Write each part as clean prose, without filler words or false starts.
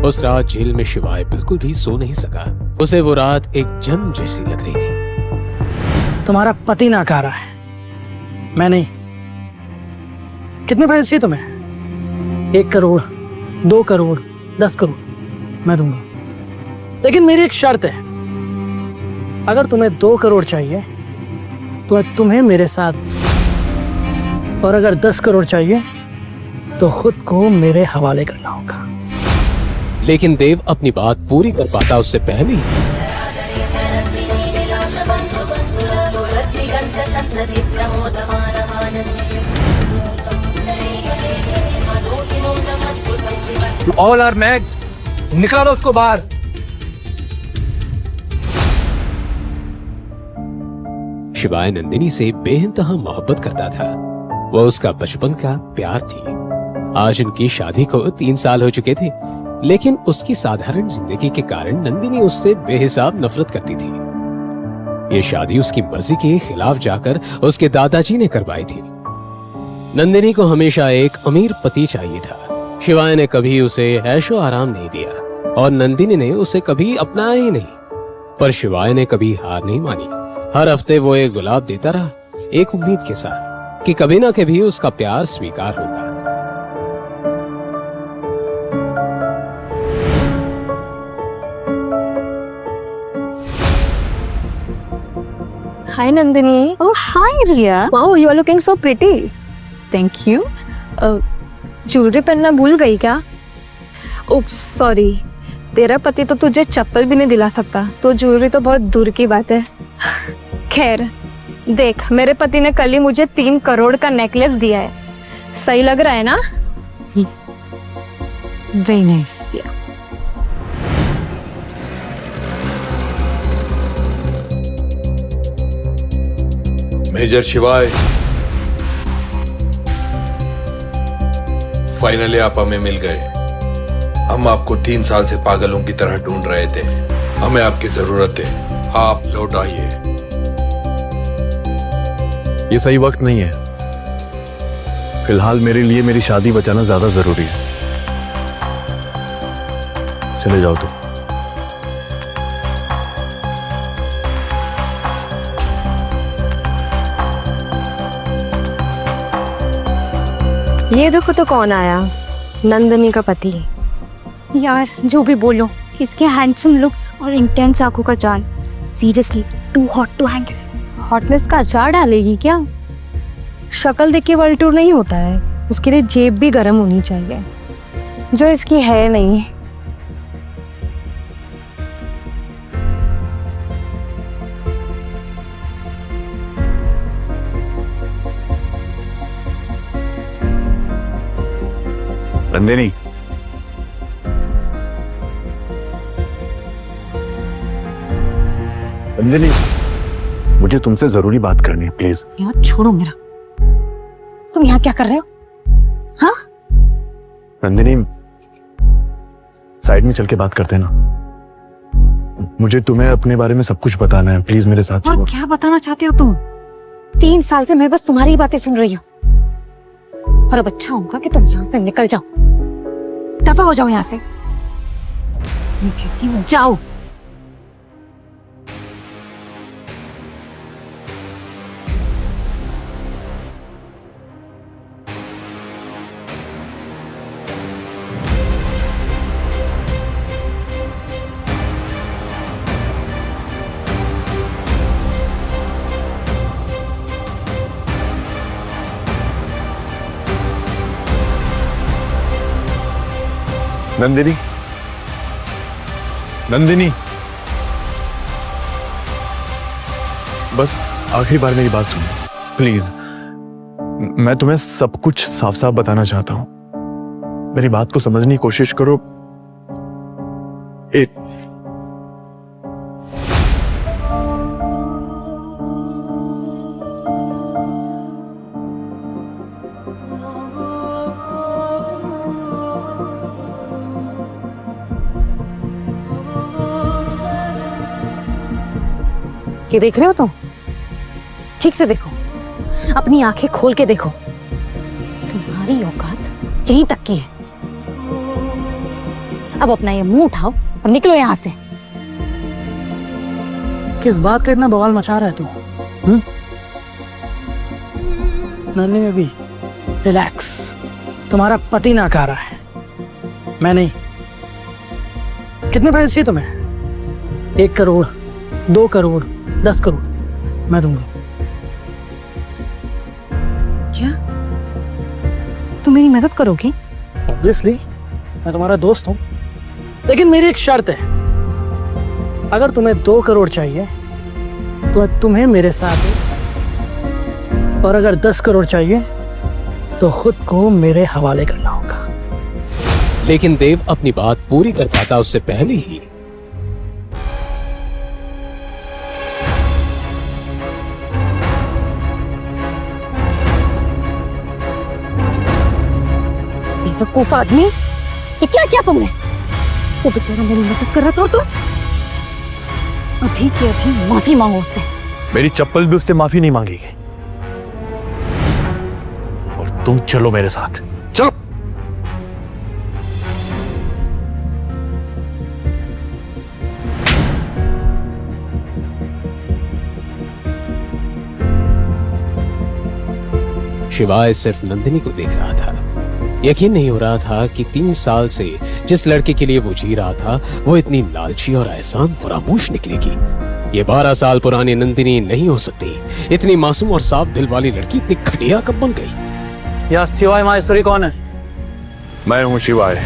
उस रात जेल में शिवाय बिल्कुल भी सो नहीं सका। उसे वो रात एक जन्म जैसी लग रही थी। तुम्हारा पति नाकारा है, मैं नहीं। कितने पैसे चाहिए तुम्हें? 1 करोड़, 2 करोड़, 10 करोड़ मैं दूंगा, लेकिन मेरी एक शर्त है। अगर तुम्हें 2 करोड़ चाहिए तो तुम्हें मेरे साथ, और अगर 10 करोड़ चाहिए तो खुद को मेरे हवाले करना होगा। लेकिन देव अपनी बात पूरी कर पाता उससे पहले ही ऑल आर मैड, निकालो उसको बाहर। शिवाय नंदिनी से बेइंतहा मोहब्बत करता था। वह उसका बचपन का प्यार थी। आज उनकी शादी को 3 साल हो चुके थे, लेकिन उसकी साधारण जिंदगी के कारण नंदिनी उससे बेहिसाब नफरत करती थी। ये शादी उसकी मर्जी के खिलाफ जाकर उसके दादाजी ने करवाई थी। नंदिनी को हमेशा एक अमीर पति चाहिए था। शिवाय ने कभी उसे ऐशो आराम नहीं दिया और नंदिनी ने उसे कभी अपनाया ही नहीं। पर शिवाय ने कभी हार नहीं मानी। हर हफ्ते वो एक गुलाब देता रहा, एक उम्मीद के साथ कि कभी ना कभी उसका प्यार स्वीकार होगा। Hi Nandini. Oh, hi Riya. Wow, you are looking so pretty. Thank you. Jewellery पहनना भूल गई क्या? ओह सॉरी, तेरा पति तो तुझे चप्पल भी नहीं दिला सकता, तो ज्वेलरी तो बहुत दूर की बात है। खैर देख, मेरे पति ने कल ही मुझे 3 करोड़ का नेकलेस दिया है। सही लग रहा है ना? Very nice. Yeah. मेजर शिवाय, फाइनली आप हमें मिल गए। हम आपको 3 साल से पागलों की तरह ढूंढ रहे थे। हमें आपकी जरूरत है, आप लौट आइए। ये सही वक्त नहीं है। फिलहाल मेरे लिए मेरी शादी बचाना ज्यादा जरूरी है। चले जाओ तुम। ये देखो तो कौन आया, नंदिनी का पति। यार जो भी बोलो, इसके हैंडसम लुक्स और इंटेंस आंखों का जाल, seriously too hot to handle. Hotness का अचार डालेगी क्या? शक्ल देख के वर्ल्ड टूर नहीं होता है, उसके लिए जेब भी गर्म होनी चाहिए, जो इसकी है नहीं। नंदिनी, नंदिनी, मुझे तुमसे जरूरी बात करनी है, प्लीज। यार छोड़ो मेरा, तुम यहाँ क्या कर रहे हो? हाँ नंदिनी, साइड में चल के बात करते हैं ना। मुझे तुम्हें अपने बारे में सब कुछ बताना है, प्लीज मेरे साथ चलो। और क्या बताना चाहते हो तुम? 3 साल से मैं बस तुम्हारी ही बातें सुन रही हूँ, और अब अच्छा होगा कि तुम यहाँ से निकल जाओ, दफा हो जाओ यहाँ से। मैं कहती हूँ जाओ। नंदिनी, नंदिनी, बस आखिरी बार मेरी बात सुनो प्लीज। मैं तुम्हें सब कुछ साफ साफ बताना चाहता हूं। मेरी बात को समझने की कोशिश करो। ये देख रहे हो तुम? ठीक से देखो, अपनी आंखें खोल के देखो। तुम्हारी औकात यहीं तक की है। अब अपना ये मुंह उठाओ और निकलो यहाँ से। किस बात का इतना बवाल मचा रहा है तू? नन्ही में भी रिलैक्स, तुम्हारा पति नाकारा है, मैं नहीं। कितने पैसे चाहिए तुम्हें? 1 करोड़, 2 करोड़, 10 करोड़, मैं दूंगा। क्या तुम मेरी मदद करोगे? ऑब्वियसली, मैं तुम्हारा दोस्त हूं, लेकिन मेरी एक शर्त है। अगर तुम्हें 2 करोड़ चाहिए तो तुम्हें मेरे साथ, और अगर 10 करोड़ चाहिए तो खुद को मेरे हवाले करना होगा। लेकिन देव अपनी बात पूरी कर पाता उससे पहले ही बेवकूफ आदमी, ये क्या किया तुमने? वो बेचारा मेरी मदद कर रहा था और तुम अभी के अभी माफी मांगो उससे। मेरी चप्पल भी उससे माफी नहीं मांगेगी। और तुम चलो मेरे साथ, चलो। शिवाय सिर्फ नंदिनी को देख रहा था। यकीन नहीं हो रहा था कि 3 साल से जिस लड़के के लिए वो जी रहा था वो इतनी लालची और एहसान फरामोश निकलेगी। ये 12 साल पुरानी नंदिनी नहीं हो सकती। इतनी मासूम और साफ दिल वाली लड़की इतनी घटिया कब बन गई? या शिवाय माहेश्वरी कौन है? मैं हूं शिवाय।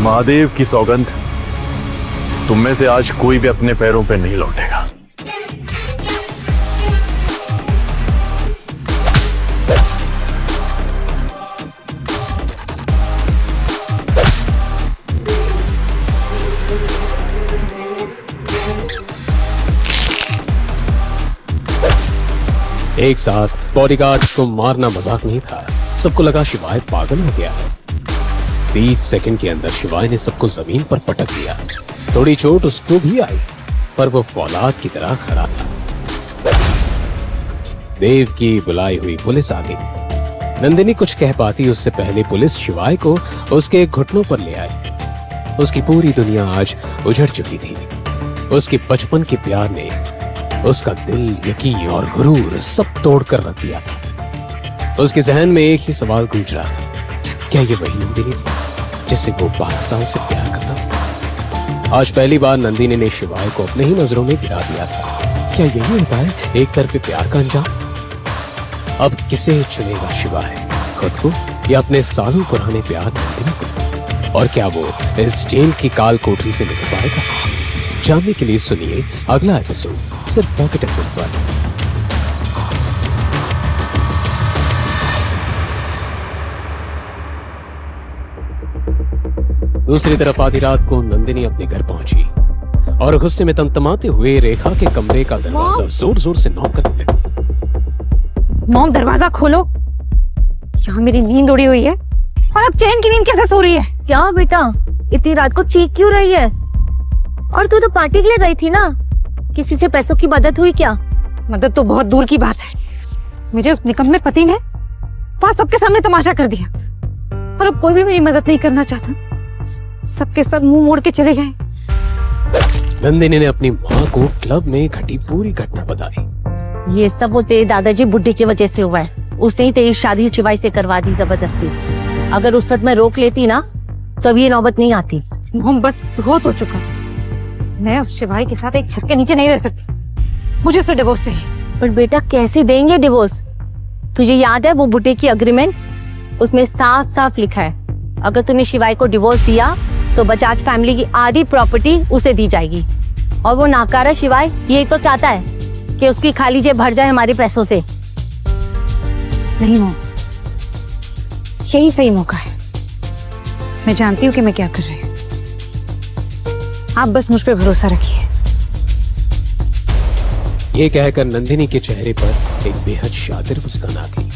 महादेव की सौगंध, तुम में से आज कोई भी अपने पैरों पे नहीं लौटेगा। एक साथ बॉडीगार्ड्स को मारना मजाक नहीं था। सबको लगा शिवाय पागल हो गया है। 20 सेकंड के अंदर शिवाय ने सबको जमीन पर पटक दिया। थोड़ी चोट उसको भी आई, पर वो फौलाद की तरह खड़ा था। देव की बुलाई हुई पुलिस आ गई। नंदिनी कुछ कह पाती उससे पहले पुलिस शिवाय को उसके घुटनों पर ले आई। उसकी पूरी दुनिया आज उजड़ चुकी थी। उसके बचपन के प्यार ने उसका दिल, यकीन और गुरूर सब तोड़कर रख दिया था। उसके जहन में एक ही सवाल गूंज रहा था, क्या ये वही नंदिनी थी जिससे वो 12 साल से प्यार करता था? आज पहली बार नंदिनी ने शिवाय को अपने ही नजरों में गिरा दिया था। क्या यही होता है एक तरफे प्यार का अंजाम? अब किसे चुनेगा शिवाय, खुद को या अपने सालों पुराने प्यार नंदिनी को? और क्या वो इस जेल की काल कोठरी से निकल पाएगा? जानने के लिए सुनिए अगला एपिसोड सिर्फ पॉकेट एफएम पर। दूसरी तरफ आधी रात को नंदिनी अपने घर पहुंची और गुस्से में तमतमाते हुए रेखा के कमरे का दरवाजा जोर जोर से नॉक करने लगी। मॉम, दरवाजा खोलो, यहाँ मेरी नींद उड़ी हुई है और अब चैन की नींद कैसे सो रही है? क्या बेटा, इतनी रात को चीख क्यों रही है? और तू तो पार्टी के लिए गई थी ना, किसी से पैसों की मदद हुई क्या? मदद तो बहुत दूर की बात है। मुझे उस निकम्मे पति ने वहां सबके सामने तमाशा कर दिया और अब कोई भी मेरी मदद नहीं करना चाहता। सबके सब मुंह मोड़ के चले गए। नंदिनी ने अपनी माँ को क्लब में घटी पूरी घटना बताई। ये सब वो तेरे दादाजी बुढ़े की वजह से हुआ है। उसने ही तेरी शादी शिवाय से करवा दी जबरदस्ती। अगर उस वक्त मैं रोक लेती ना, तब ये नौबत नहीं आती। मोहम, बस बहुत हो चुका। मैं उस शिवाय के साथ एक छत के नीचे नहीं रह सकती। मुझे उससे डिवोर्स चाहिए। पर बेटा, कैसे देंगे डिवोर्स? तुझे याद है वो बुढ़े की अग्रीमेंट? उसमें साफ साफ लिखा है, अगर तूने शिवाय को डिवोर्स दिया तो बजाज फैमिली की आधी प्रॉपर्टी उसे दी जाएगी। और वो नाकारा शिवाय ये तो चाहता है कि उसकी खाली जेब भर जाए हमारे पैसों से। नहीं मोहम, यही सही मौका है। मैं जानती हूँ कि मैं क्या कर रही हूँ। आप बस मुझ पे भरोसा रखिए। ये कहकर नंदिनी के चेहरे पर एक बेहद शातिर मुस्कान आ गई।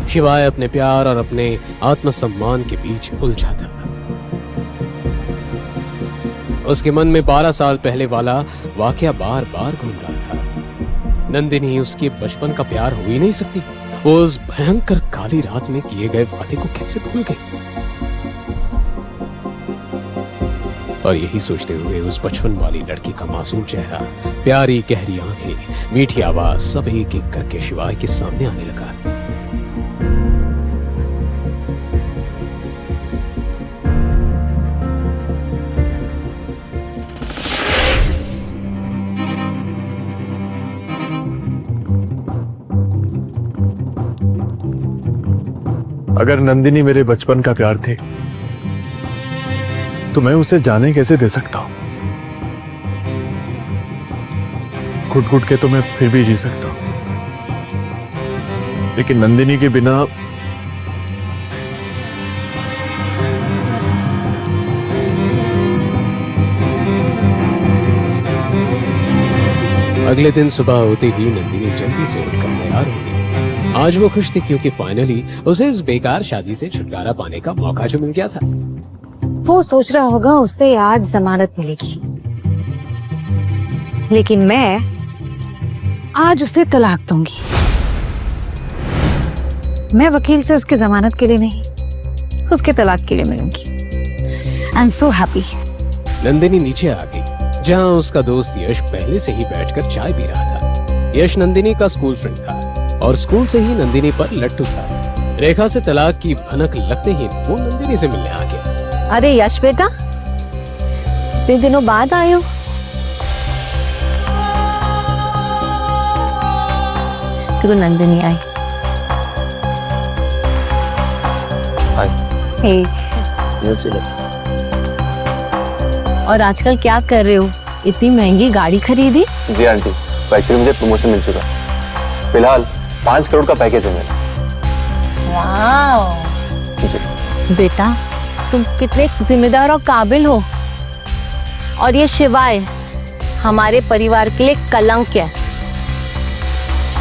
शिवाय अपने प्यार और अपने आत्मसम्मान के बीच उलझा था। उसके मन में 12 साल पहले वाला वाकया बार बार घूम रहा था। नंदिनी उसके बचपन का प्यार हो ही नहीं सकती। वो उस भयंकर काली रात में किए गए वादे को कैसे भूल गई। और यही सोचते हुए उस बचपन वाली लड़की का मासूम चेहरा, प्यारी गहरी आंखें, मीठी आवाज सब एक एक करके शिवाय के सामने आने लगा। अगर नंदिनी मेरे बचपन का प्यार थे तो मैं उसे जाने कैसे दे सकता हूं। घुट घुट के तो मैं फिर भी जी सकता हूं, लेकिन नंदिनी के बिना अगले दिन सुबह होते ही नंदिनी जल्दी से उठकर तैयार हो गई। आज वो खुश थी क्योंकि फाइनली उसे इस बेकार शादी से छुटकारा पाने का मौका जो मिल गया था। वो सोच रहा होगा उससे आज जमानत मिलेगी, लेकिन मैं आज उसे तलाक दूंगी। मैं वकील से उसके जमानत के लिए नहीं, उसके तलाक के लिए मिलूंगी। I am so happy. Nandini नीचे आ गई जहां उसका दोस्त यश पहले से ही बैठकर चाय पी रहा था। यश नंदिनी का स्कूल फ्रेंड था और स्कूल से ही नंदिनी पर लट्टू था। रेखा से तलाक की भनक लगते ही वो नंदिनी से मिलने आ गया। अरे यश बेटा, इतने दिनों बाद आए हो। तो नंदिनी आई। और आजकल क्या कर रहे हो? इतनी महंगी गाड़ी खरीदी? जी आंटी, एक्चुअली मुझे प्रमोशन मिल चुका है। फिलहाल 5 करोड़ का पैकेज है मेरा। वाह जी। बेटा, तुम कितने जिम्मेदार और काबिल हो। और ये शिवाय हमारे परिवार के लिए कलंक है।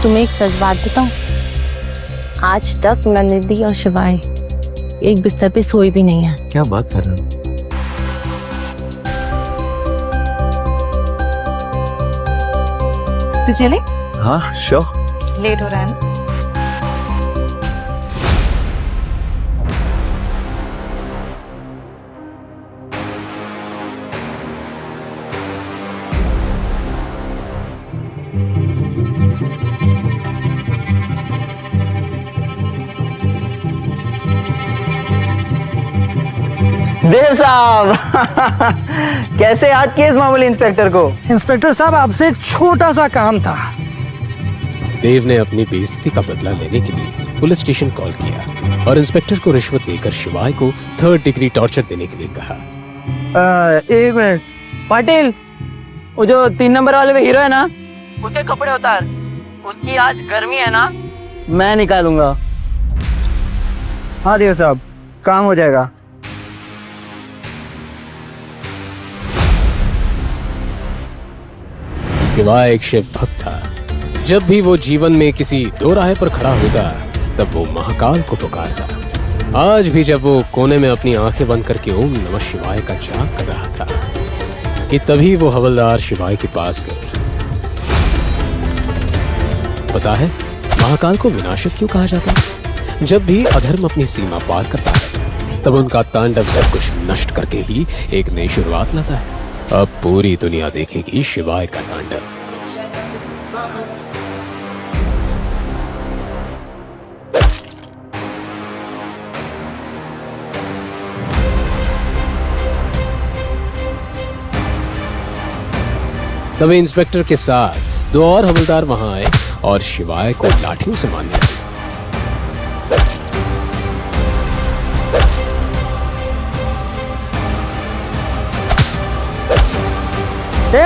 तुम्हें एक सच बात बताऊं, आज तक नंदिनी और शिवाय एक बिस्तर पे सोए भी नहीं है। क्या बात कर रहे हो? तो चले? हाँ श्योर। लेट हो रहा है ना? देव साहब कैसे याद किए इस मामूली इंस्पेक्टर को? इंस्पेक्टर साहब, आपसे एक छोटा सा काम था। देव ने अपनी बेइज्जती का बदला लेने के लिए पुलिस स्टेशन कॉल किया और इंस्पेक्टर को रिश्वत देकर शिवाय को 3rd डिग्री टॉर्चर देने के लिए कहा। 1 मिनट पाटिल, वो जो 3 नंबर वाले में हीरो है ना, उसके कपड़े उतार। उसकी आज गर्मी है ना, मैं निकालूंगा। हाँ देव साहब, काम हो जाएगा। शिवाय एक शिव भक्त था। जब भी वो जीवन में किसी दो राह पर खड़ा होता तब वो महाकाल को पुकारता। आज भी जब वो कोने में अपनी आंखें बंद करके ओम नमः शिवाय का जाप कर रहा था कि तभी वो हवलदार शिवाय के पास गए। पता है महाकाल को विनाशक क्यों कहा जाता है? जब भी अधर्म अपनी सीमा पार करता है तब उनका तांडव सब कुछ नष्ट करके ही एक नई शुरुआत लाता है। अब पूरी दुनिया देखेगी शिवाय का तांडव। तभी इंस्पेक्टर के साथ 2 और हवलदार वहां आए और शिवाय को लाठियों से मारने लगे।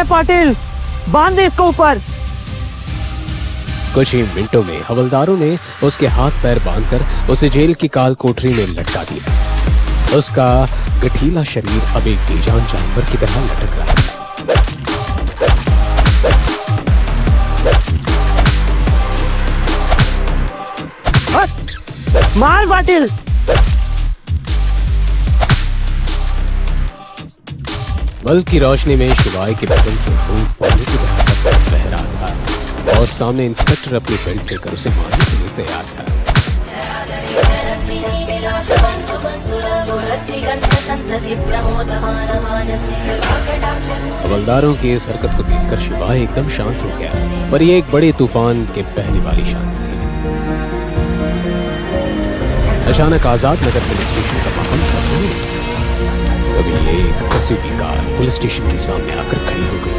पाटिल, बांध दे इसको ऊपर। कुछ ही मिनटों में हवलदारों ने उसके हाथ पैर बांधकर उसे जेल की काल कोठरी में लटका दिया। उसका गठीला शरीर अब एक बेजान जानवर की तरह लटक रहा है। मार पाटिल। बल्ब की रोशनी में शिवाय के बदन से खून पानी की तरह बह रहा था और सामने इंस्पेक्टर अपनी बेल्ट लेकर उसे मारने के लिए तैयार था। हवलदारों की इस हरकत को देखकर शिवाय एकदम शांत हो गया, पर यह एक बड़े तूफान के पहले वाली शांति थी। अचानक आजाद नगर पुलिस स्टेशन का माहौल बदल गया। तभी एक एसयूवी कार पुलिस स्टेशन के सामने आकर खड़ी हो गई।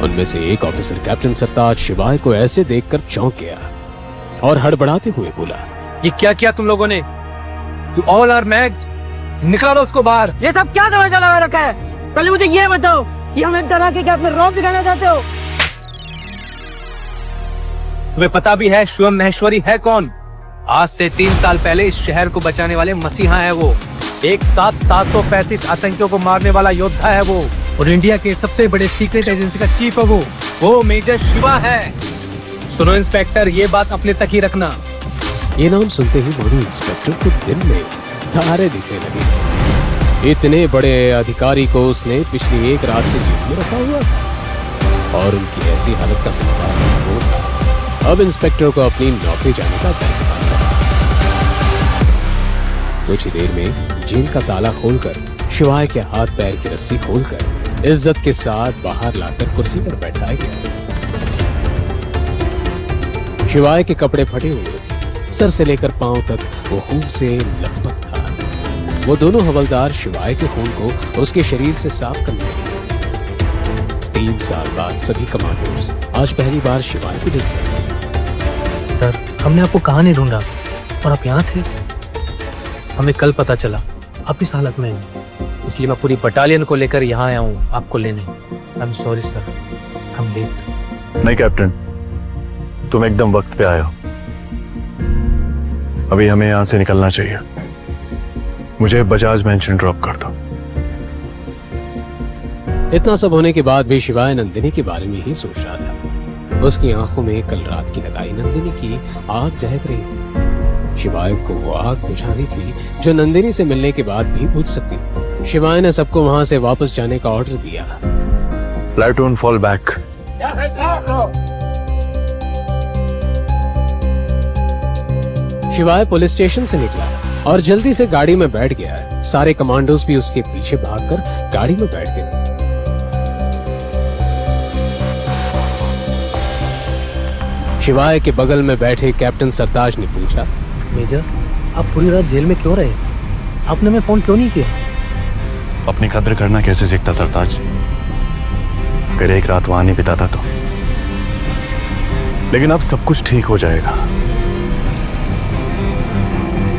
उनमें से एक ऑफिसर कैप्टन सरताज शिवाय को ऐसे देखकर चौंक गया और हड़बड़ाते हुए बोला, ये क्या किया तुम लोगों ने? You all are mad. निकालो उसको बाहर। ये सब क्या तमाशा लगा रखा है? पहले मुझे ये बताओ कि हमें डरा के क्या अपने रौब दिखाना चाहते हो? तुम्हें पता भी है शिवम महेश्वरी है कौन? आज से 3 साल पहले इस शहर को बचाने वाले मसीहा है वो। एक साथ 735 आतंकियों को मारने वाला योद्धा है वो, और इंडिया के सबसे बड़े सीक्रेट एजेंसी का चीफ है वो मेजर शिवा है। सुनो इंस्पेक्टर, ये बात अपने तक ही रखना। ये नाम सुनते ही दोनों इंस्पेक्टर को दिन में तारे दिखने लगे। इतने बड़े अधिकारी को उसने पिछली एक रात से जेल में रखा हुआ था और उनकी ऐसी हालत का जिम्मेदार वो था। अब इंस्पेक्टर को अपनी नौकरी जाने का फैसला था। कुछ ही देर में जेल का ताला खोलकर शिवाय के हाथ पैर की रस्सी खोलकर इज्जत के साथ बाहर लाकर कुर्सी पर बैठाया गया। शिवाय के कपड़े फटे हुए थे, सर से लेकर पांव तक वो खून से लथपथ था। वो दोनों हवलदार शिवाय के खून को उसके शरीर से साफ करने लगे। 3 साल बाद सभी कमांडोज आज पहली बार शिवाय को देख रहे थे। सर, हमने आपको कहाँ नहीं ढूंढा और आप यहाँ थे। हमें कल पता चला आप इस हालत में हैं, इसलिए मैं पूरी बटालियन को लेकर यहाँ आया हूँ आपको लेने। आई एम सॉरी सर, हम लेट। नहीं कैप्टन, तुम एकदम वक्त पे आए हो। अभी हमें यहाँ से निकलना चाहिए। मुझे बजाज मेंशन ड्रॉप कर दो। इतना सब होने के बाद भी शिवाय नंदिनी के बारे में ही सोच रहा था। उसकी आंखों में कल रात की लगाई नंदिनी की आग दहक रही थी। शिवाय को वो आग बुझानी थी जो नंदिनी से मिलने के बाद भी बुझ सकती थी। शिवाय ने सबको वहां से वापस जाने का ऑर्डर दिया। Platoon fall back. शिवाय पुलिस स्टेशन से निकला और जल्दी से गाड़ी में बैठ गया। सारे कमांडोज भी उसके पीछे भागकर गाड़ी में बैठ गए। शिवाय के बगल में बैठे कैप्टन सरताज ने पूछा, मेजर, आप पूरी रात जेल में क्यों रहे? आपने हमें फोन क्यों नहीं किया? अपनी कद्र करना कैसे सीखता सरताज? फिर एक रात वहां नहीं बिताता तो। लेकिन अब सब कुछ ठीक हो जाएगा।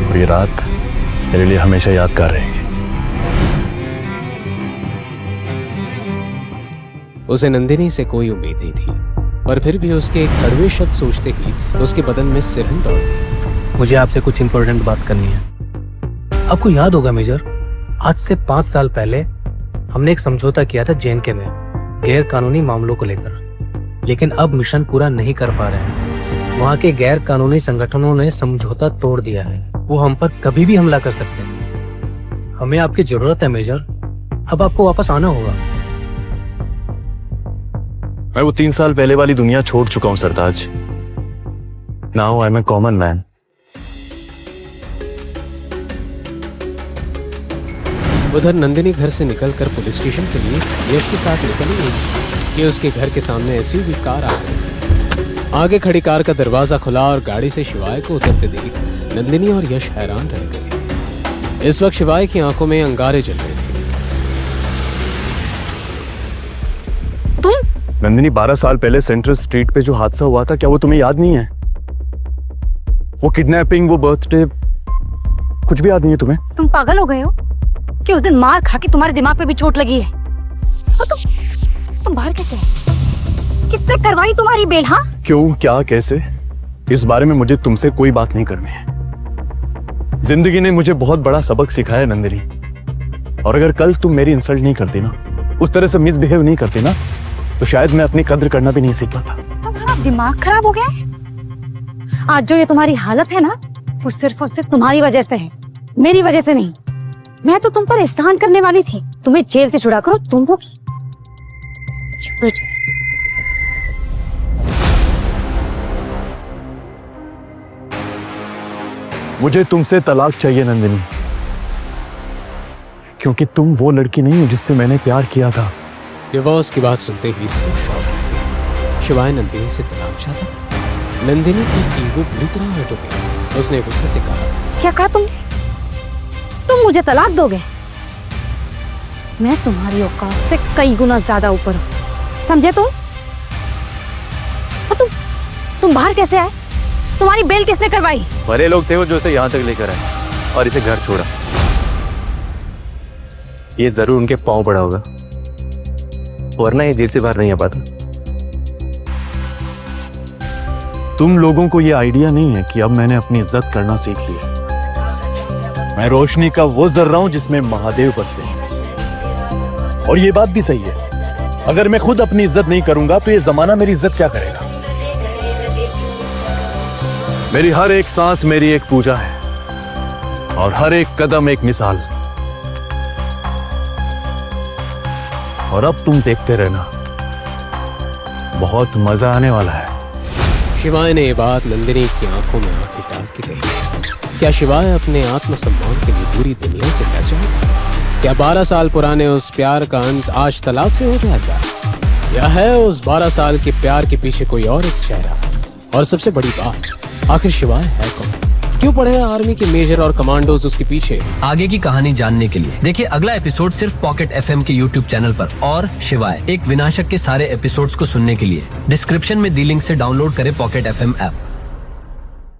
और ये रात मेरे लिए हमेशा यादगार रहेगी। उसे नंदिनी से कोई उम्मीद नहीं थी, पर फिर भी उसके कड़वे शब्द सोचते ही उसके बदन में सिरहन दौड़ गई। मुझे आपसे कुछ इंपॉर्टेंट बात करनी है। आपको याद होगा मेजर, आज से 5 साल पहले हमने एक समझौता किया था जेएनके में गैर कानूनी मामलों को लेकर, लेकिन अब मिशन पूरा नहीं कर पा रहे हैं। वहाँ के गैर कानूनी संगठनों ने समझौता तोड़ दिया है। वो हम पर कभी भी हमला कर सकते हैं। हमें आपकी जरूरत है मेजर, अब आपको वापस आना होगा। मैं वो 3 साल पहले वाली दुनिया छोड़ चुका हूं Sartaj. Now I am a common man. उधर नंदिनी घर से निकलकर पुलिस स्टेशन के लिए यश के साथ निकली गई कि उसके घर के सामने एसयूवी कार आ गई। आगे खड़ी कार का दरवाजा खुला और गाड़ी से शिवाय को उतरते देख नंदिनी और यश हैरान रह गए। इस वक्त शिवाय की आंखों में अंगारे जल रहे थे। नंदिनी, 12 साल पहले सेंट्रल स्ट्रीट पे जो हादसा हुआ था, क्या वो तुम्हें याद नहीं है? वो किडनैपिंग, वो बर्थडे, कुछ भी याद नहीं है तुम्हें? तुम पागल हो गए हो कि उस दिन मार खा के तुम्हारे दिमाग पे भी चोट लगी है? और तुम बाहर कैसे? किसने करवाई तुम्हारी बेल? हाँ, क्यों, क्या, कैसे? इस बारे में मुझे तुमसे कोई बात नहीं करनी है। जिंदगी ने मुझे बहुत बड़ा सबक सिखाया नंदिनी, और अगर कल तुम मेरी इंसल्ट नहीं करती ना, उस तरह से मिसबिहेव नहीं करती ना, तो शायद मैं अपनी कद्र करना भी नहीं सीख पाता। तुम्हारा दिमाग खराब हो गया है? आज जो ये तुम्हारी हालत है ना, वो सिर्फ और सिर्फ तुम्हारी वजह से है, मेरी वजह से नहीं। मैं तो तुम पर एहसान करने वाली थी, तुम्हें जेल से छुड़ा करो तुम वो की। मुझे तुमसे तलाक चाहिए नंदिनी, क्योंकि तुम वो लड़की नहीं हो जिससे मैंने प्यार किया था। डिवोर्स की बात सुनते ही सब शॉक हो गए। शिवाय नंदिनी से तलाक चाहता था। नंदिनी की ईगो बुरी तरह हट गई। उसने गुस्से से कहा, क्या कहा तुमने? तुम मुझे तलाक दोगे? मैं तुम्हारी औकात से कई गुना ज्यादा ऊपर हूं, समझे तुम? और तुम बाहर कैसे आए? तुम्हारी बेल किसने करवाई? बड़े लोग थे वो जो इसे यहाँ तक लेकर आए और इसे घर छोड़ा। ये जरूर उनके पांव पड़ा होगा, वरना ये जेल से बाहर नहीं आ पाता। तुम लोगों को ये आइडिया नहीं है कि अब मैंने अपनी इज्जत करना सीख ली है। मैं रोशनी का वो जर्रा हूं जिसमें महादेव बसते हैं। और ये बात भी सही है, अगर मैं खुद अपनी इज्जत नहीं करूंगा तो ये जमाना मेरी इज्जत क्या करेगा। मेरी हर एक सांस मेरी एक पूजा है, और हर एक कदम एक मिसाल। और अब तुम देखते रहना, बहुत मजा आने वाला है। शिवाय ने ये बात नंदिनी की आंखों में आंखें डाल के कही। क्या शिवाय अपने आत्मसम्मान के लिए पूरी दुनिया से लड़ जाएगा? क्या 12 साल पुराने उस प्यार का अंत आज तलाक से हो जाएगा? या है उस 12 साल के प्यार के पीछे कोई और एक चेहरा? और सबसे बड़ी बात, आखिर शिवाय है कौन? क्यों पड़े हैं आर्मी के मेजर और कमांडोज उसके पीछे? आगे की कहानी जानने के लिए देखिए अगला एपिसोड सिर्फ पॉकेट एफएम के यूट्यूब चैनल पर। और शिवाय एक विनाशक के सारे एपिसोड्स को सुनने के लिए डिस्क्रिप्शन में दी लिंक से डाउनलोड करें पॉकेट एफएम ऐप।